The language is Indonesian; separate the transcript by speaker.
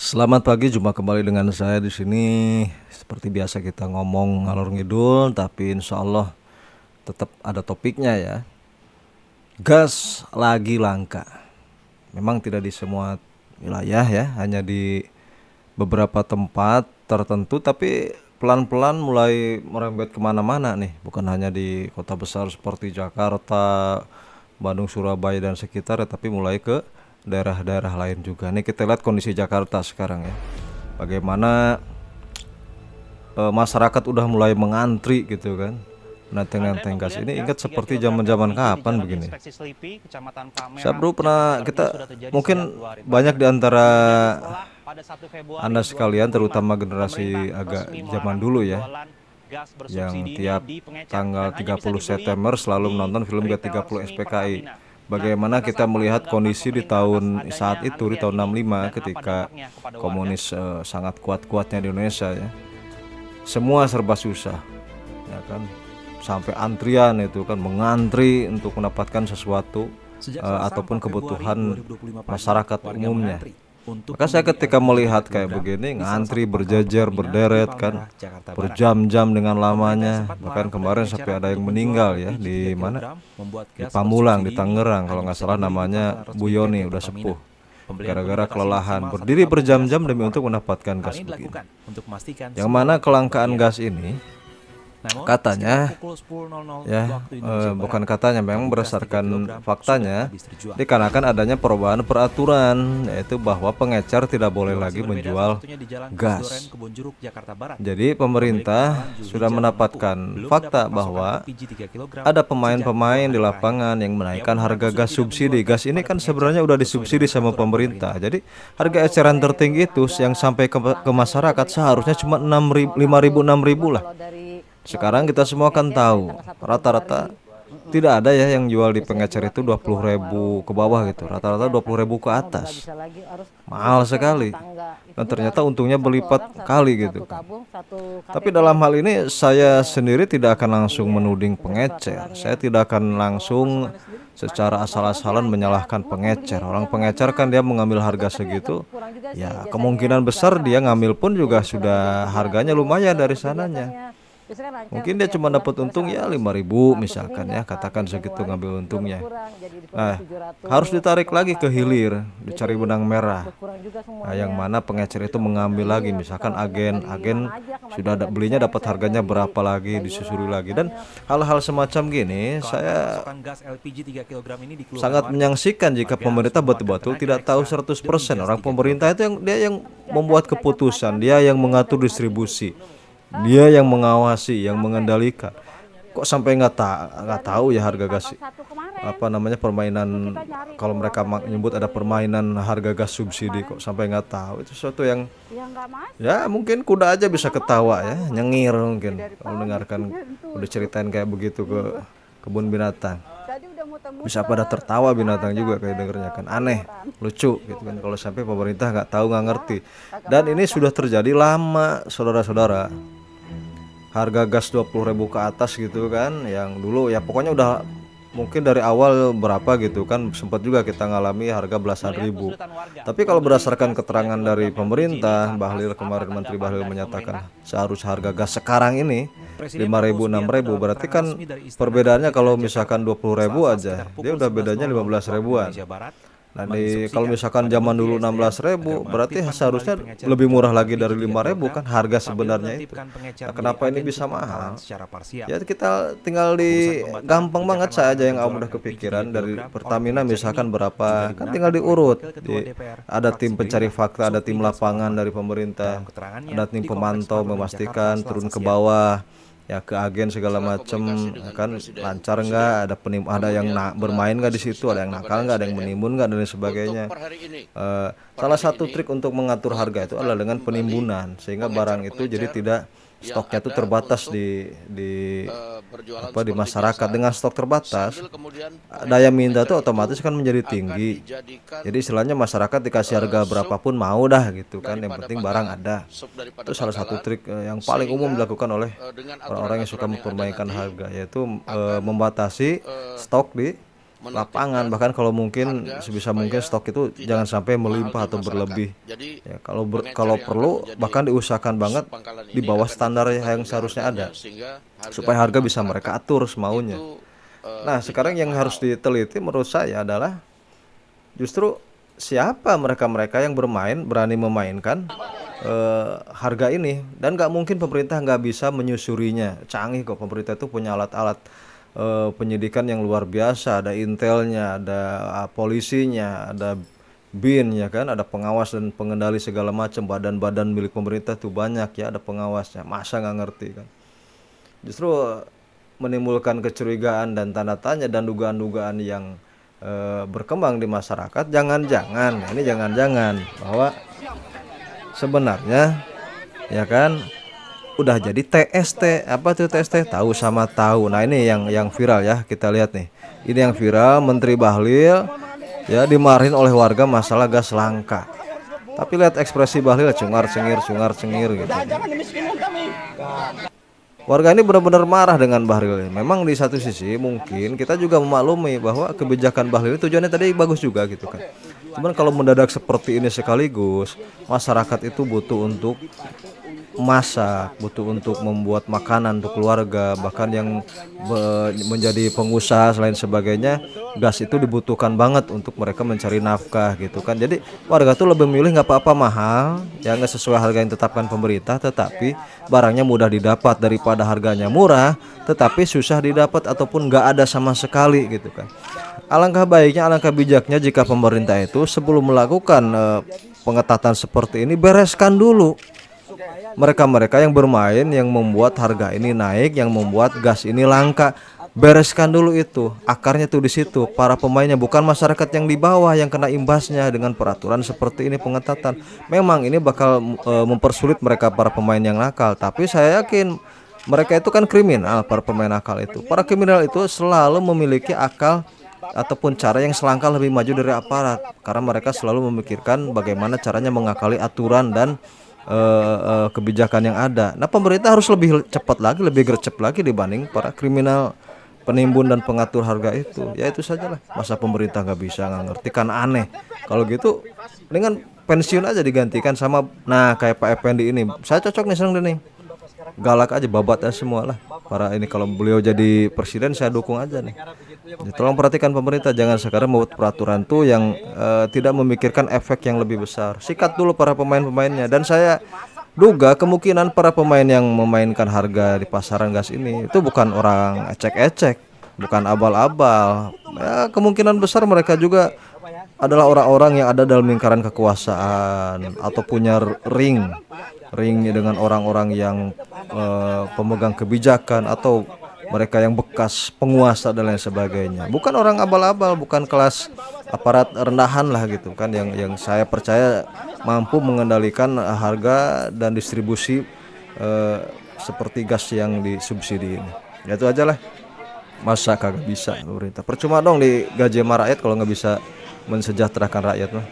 Speaker 1: Selamat pagi, jumpa kembali dengan saya di sini. Seperti biasa kita ngomong ngalor ngidul, tapi insya Allah tetap ada topiknya ya. Gas lagi langka. Memang tidak di semua wilayah ya, hanya di beberapa tempat tertentu, tapi pelan-pelan mulai merembet kemana-mana nih. Bukan hanya di kota besar seperti Jakarta, Bandung, Surabaya dan sekitar, tapi mulai ke daerah-daerah lain juga. Nih kita lihat kondisi Jakarta sekarang ya. Bagaimana masyarakat udah mulai mengantri gitu kan. Nanteng-nanteng gas ini ingat seperti zaman-zaman kapan begini. Saya dulu pernah kita mungkin banyak di antara Anda sekalian terutama generasi agak zaman dulu ya yang tiap tanggal 30 September selalu menonton film G30 SPKI. Bagaimana kita melihat kondisi di tahun saat itu di tahun 65 ketika komunis sangat kuat-kuatnya di Indonesia ya. Semua serba susah. Ya kan? Sampai antrian itu kan mengantri untuk mendapatkan sesuatu ataupun kebutuhan masyarakat umumnya. Maka saya ketika melihat kayak begini ngantri berjejer berderet kan berjam-jam dengan lamanya, bahkan kemarin sampai ada yang meninggal ya di mana di Pamulang di Tangerang kalau nggak salah namanya Bu Yoni udah sepuh gara-gara kelelahan berdiri berjam-jam demi untuk mendapatkan gas begini. Yang mana kelangkaan gas ini katanya ya bukan katanya memang berdasarkan faktanya dikarenakan adanya perubahan peraturan yaitu bahwa pengecer tidak boleh lagi menjual gas. Jadi pemerintah sudah mendapatkan fakta bahwa ada pemain-pemain di lapangan yang menaikkan harga gas subsidi. Gas ini kan sebenarnya udah disubsidi sama pemerintah. Jadi harga eceran tertinggi itu yang sampai ke masyarakat seharusnya cuma 5.000 6.000 lah. Sekarang kita semua kan tahu rata-rata tidak ada ya yang jual di pengecer itu 20.000 ke bawah gitu. Rata-rata 20.000 ke atas. Mahal sekali. Dan ternyata untungnya berlipat kali gitu kan. Tapi dalam hal ini saya sendiri tidak akan langsung menuding pengecer. Saya tidak akan langsung secara asal-asalan menyalahkan pengecer. Orang pengecer kan dia mengambil harga segitu. Ya kemungkinan besar dia ngambil pun juga sudah harganya lumayan dari sananya. Mungkin dia cuma dapat untung ya 5.000 misalkan ya, katakan segitu ngambil untungnya. Nah, harus ditarik lagi ke hilir, dicari benang merah. Nah, yang mana pengecer itu mengambil lagi, misalkan agen sudah belinya dapat harganya berapa lagi, disusuri lagi dan hal-hal semacam gini. Saya sangat menyaksikan jika pemerintah betul-betul tidak tahu 100%. Orang pemerintah itu dia yang membuat keputusan, dia yang mengatur distribusi. Dia yang mengawasi, yang mengendalikan. Kok sampai nggak tahu ya harga gas apa namanya permainan kalau mereka menyebut ada permainan harga gas subsidi kok sampai nggak tahu itu sesuatu yang ya mungkin kuda aja bisa ketawa ya nyengir mungkin kalau dengarkan udah ceritain kayak begitu ke kebun binatang bisa pada tertawa binatang juga kayak dengernya kan aneh lucu gitu kan kalau sampai pemerintah nggak tahu nggak ngerti dan ini sudah terjadi lama saudara-saudara. Harga gas 20.000 ke atas gitu kan yang dulu ya pokoknya udah mungkin dari awal berapa gitu kan sempat juga kita ngalami harga belasan ribu. Tapi kalau berdasarkan keterangan dari pemerintah Bahlil kemarin Menteri Bahlil menyatakan seharusnya harga gas sekarang ini 5.000 6.000 berarti kan perbedaannya kalau misalkan 20.000 aja dia udah bedanya 15 ribuan. Nah kalau misalkan zaman dulu 16.000 berarti seharusnya lebih murah lagi dari 5.000 kan harga sebenarnya itu. Nah, kenapa ini bisa mahal? Ya kita tinggal di gampang banget saja yang udah kepikiran dari Pertamina misalkan berapa kan tinggal diurut. Ada tim pencari fakta, ada tim lapangan dari pemerintah, ada tim pemantau memastikan turun ke bawah. Ya ke agen segala macem kan lancar nggak ada yang bermain nggak di situ ada yang nakal nggak ada yang menimbun nggak dan lain sebagainya. Salah satu trik untuk mengatur harga itu adalah dengan penimbunan sehingga barang itu jadi tidak stoknya itu terbatas di masyarakat dengan stok terbatas daya minta itu otomatis kan menjadi tinggi jadi istilahnya masyarakat dikasih harga berapapun mau dah gitu kan yang penting barang ada itu salah satu trik yang paling umum dilakukan oleh orang-orang yang suka mempermainkan harga yaitu membatasi stok di lapangan, bahkan kalau mungkin sebisa mungkin stok itu jangan sampai melimpah atau berlebih. Ya, kalau perlu bahkan diusahakan banget di bawah standar yang seharusnya ada supaya harga bisa mereka atur semaunya. Nah, sekarang yang harus diteliti menurut saya adalah justru siapa mereka-mereka yang berani memainkan harga ini, dan nggak mungkin pemerintah nggak bisa menyusurinya. Canggih kok pemerintah itu, punya alat-alat penyidikan yang luar biasa, ada intelnya, ada polisinya, ada BIN ya kan, ada pengawas dan pengendali segala macam, badan-badan milik pemerintah tuh banyak ya, ada pengawasnya. Masa nggak ngerti kan? Justru menimbulkan kecurigaan dan tanda tanya dan dugaan-dugaan yang berkembang di masyarakat. Jangan-jangan bahwa sebenarnya ya kan udah jadi TST. Apa tuh TST? Tahu sama tahu. Nah, ini yang viral ya, kita lihat nih. Ini yang viral, Menteri Bahlil ya dimarahin oleh warga masalah gas langka. Tapi lihat ekspresi Bahlil, cungar-cengir gitu. Warga ini benar-benar marah dengan Bahlil. Memang di satu sisi mungkin kita juga memaklumi bahwa kebijakan Bahlil tujuannya tadi bagus juga gitu kan. Cuman kalau mendadak seperti ini sekaligus, masyarakat itu butuh untuk masak, butuh untuk membuat makanan untuk keluarga, bahkan yang menjadi pengusaha selain sebagainya, gas itu dibutuhkan banget untuk mereka mencari nafkah gitu kan. Jadi warga tuh lebih milih nggak apa-apa mahal, ya nggak sesuai harga yang ditetapkan pemerintah, tetapi barangnya mudah didapat daripada harganya murah tetapi susah didapat ataupun nggak ada sama sekali gitu kan. Alangkah baiknya, alangkah bijaknya jika pemerintah itu sebelum melakukan pengetatan seperti ini bereskan dulu mereka-mereka yang bermain, yang membuat harga ini naik, yang membuat gas ini langka. Bereskan dulu itu, akarnya tuh di situ, para pemainnya, bukan masyarakat yang di bawah yang kena imbasnya dengan peraturan seperti ini, pengetatan. Memang ini bakal mempersulit mereka para pemain yang nakal, tapi saya yakin mereka itu kan kriminal, para pemain nakal itu. Para kriminal itu selalu memiliki akal ataupun cara yang selangkah lebih maju dari aparat, karena mereka selalu memikirkan bagaimana caranya mengakali aturan dan kebijakan yang ada. Nah, pemerintah harus lebih cepat lagi, lebih gercep lagi dibanding para kriminal penimbun dan pengatur harga itu. Ya itu sajalah. Masa pemerintah nggak bisa, nggak ngerti, kan aneh. Kalau gitu, dengan pensiun aja digantikan sama, nah kayak Pak Effendi ini. Saya cocok nih seneng nih. Galak aja, babat aja semua lah. Para ini kalau beliau jadi presiden saya dukung aja nih. Jadi, tolong perhatikan pemerintah, jangan sekarang membuat peraturan tuh yang tidak memikirkan efek yang lebih besar. Sikat dulu para pemain-pemainnya, dan saya duga kemungkinan para pemain yang memainkan harga di pasaran gas ini itu bukan orang ecek-ecek, bukan abal-abal. Ya, kemungkinan besar mereka juga adalah orang-orang yang ada dalam lingkaran kekuasaan atau punya ring dengan orang-orang yang pemegang kebijakan atau mereka yang bekas penguasa dan lain sebagainya. Bukan orang abal-abal, bukan kelas aparat rendahan lah gitu kan, yang saya percaya mampu mengendalikan harga dan distribusi seperti gas yang disubsidi ini. Ya itu aja lah. Masa kagak bisa pemerintah. Percuma dong digaji sama rakyat kalau nggak bisa mensejahterakan rakyat mah.